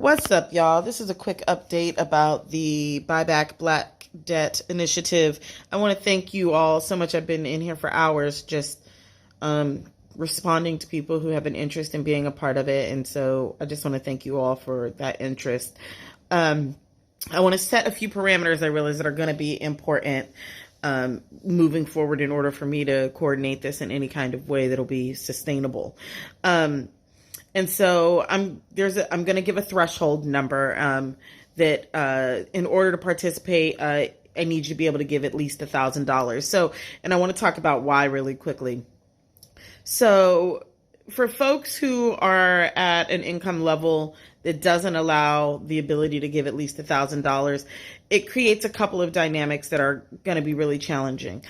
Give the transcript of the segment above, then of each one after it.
What's up, y'all? This is a quick update about the Buy Back Black Debt Initiative. I want to thank you all so much. I've been in here for hours just responding to people who have an interest in being a part of it. And so I just want to thank you all for that interest. I want to set a few parameters I realize that are going to be important moving forward in order for me to coordinate this in any kind of way that'll be sustainable. And so I'm going to give a threshold number that in order to participate, I need you to be able to give at least $1,000. So, and I want to talk about why really quickly. So for folks who are at an income level that doesn't allow the ability to give at least $1,000, it creates a couple of dynamics that are going to be really challenging.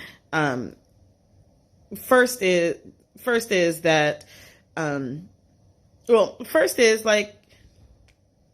First is like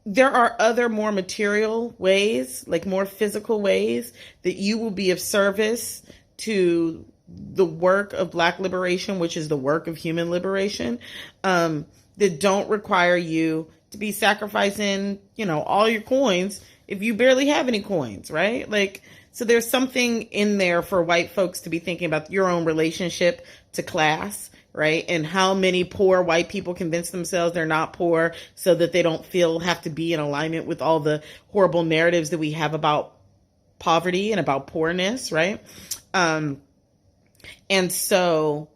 there are other more material ways, like more physical ways that you will be of service to the work of Black liberation, which is the work of human liberation, that don't require you to be sacrificing, all your coins if you barely have any coins, right? Like, so there's something in there for white folks to be thinking about your own relationship to class, right? And how many poor white people convince themselves they're not poor so that they don't have to be in alignment with all the horrible narratives that we have about poverty and about poorness, right? And so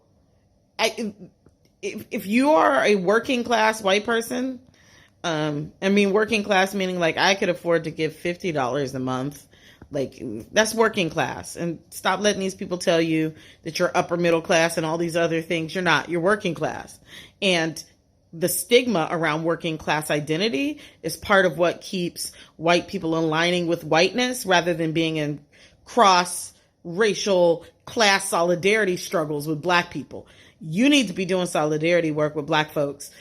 if you are a working class white person, working class meaning like I could afford to give $50 a month. Like, that's working class. And stop letting these people tell you that you're upper middle class and all these other things. You're not. You're working class. And the stigma around working class identity is part of what keeps white people aligning with whiteness rather than being in cross-racial class solidarity struggles with Black people. You need to be doing solidarity work with Black folks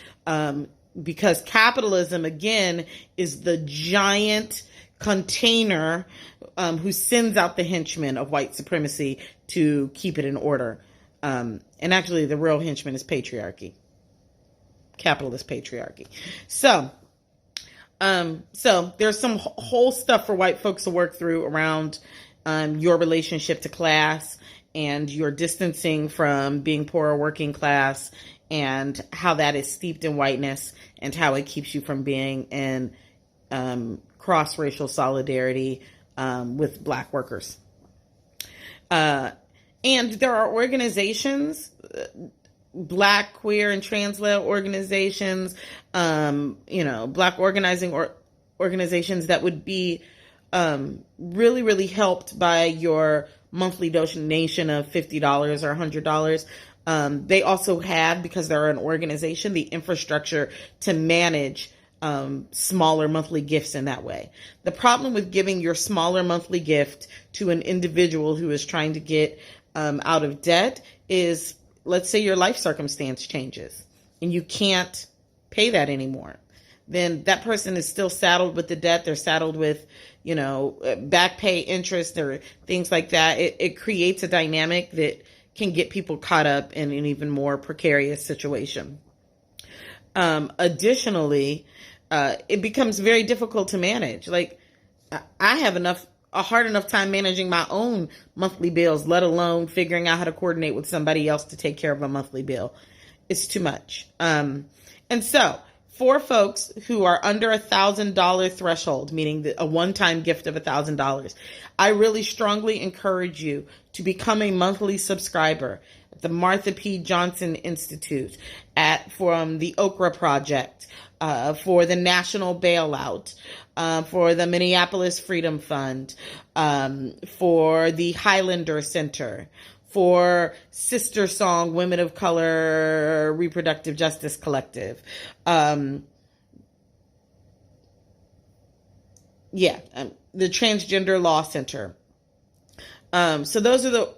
because capitalism, again, is the giant container who sends out the henchmen of white supremacy to keep it in order. And actually, the real henchman is patriarchy, capitalist patriarchy. So there's some whole stuff for white folks to work through around your relationship to class and your distancing from being poor or working class and how that is steeped in whiteness and how it keeps you from being in cross-racial solidarity with Black workers. And there are organizations, Black, queer, and trans-led organizations, Black organizing organizations that would be really, really helped by your monthly donation of $50 or $100. They also have, because they're an organization, the infrastructure to manage smaller monthly gifts in that way. The problem with giving your smaller monthly gift to an individual who is trying to get out of debt is, let's say your life circumstance changes and you can't pay that anymore. Then that person is still saddled with the debt. They're saddled with, back pay interest or things like that. It creates a dynamic that can get people caught up in an even more precarious situation. Additionally, it becomes very difficult to manage. Like, I have a hard enough time managing my own monthly bills, let alone figuring out how to coordinate with somebody else to take care of a monthly bill. It's too much. And so for folks who are under $1,000 threshold, meaning a one-time gift of $1,000, I really strongly encourage you to become a monthly subscriber at the Martha P. Johnson Institute, from the Okra Project, for the National Bailout, for the Minneapolis Freedom Fund, for the Highlander Center, for Sister Song Women of Color Reproductive Justice Collective. The Transgender Law Center. So those are the,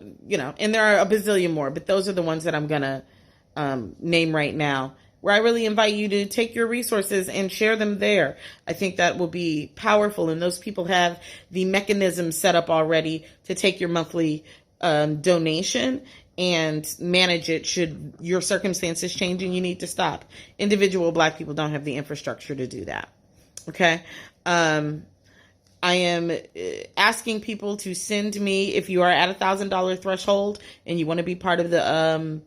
and there are a bazillion more, but those are the ones that I'm going to name right now, where I really invite you to take your resources and share them there. I think that will be powerful, and those people have the mechanism set up already to take your monthly donation and manage it should your circumstances change and you need to stop. Individual Black people don't have the infrastructure to do that. Okay. I am asking people to send me, if you are at $1,000 threshold and you want to be part of the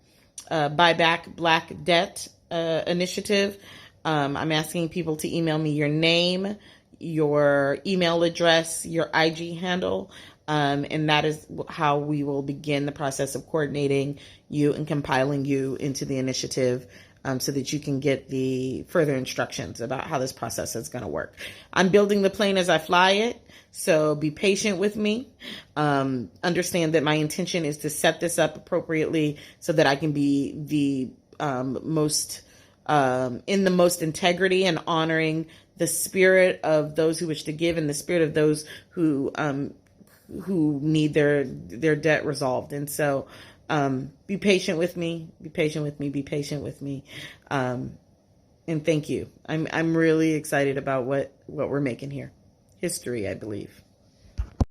Buy Back Black Debt initiative. I'm asking people to email me your name, your email address, your IG handle, and that is how we will begin the process of coordinating you and compiling you into the initiative, so that you can get the further instructions about how this process is going to work. I'm building the plane as I fly it, so be patient with me. Understand that my intention is to set this up appropriately so that I can be the most in the most integrity and honoring the spirit of those who wish to give and the spirit of those who need their debt resolved. And so be patient with me, be patient with me, be patient with me. And thank you. I'm really excited about what we're making here. History, I believe.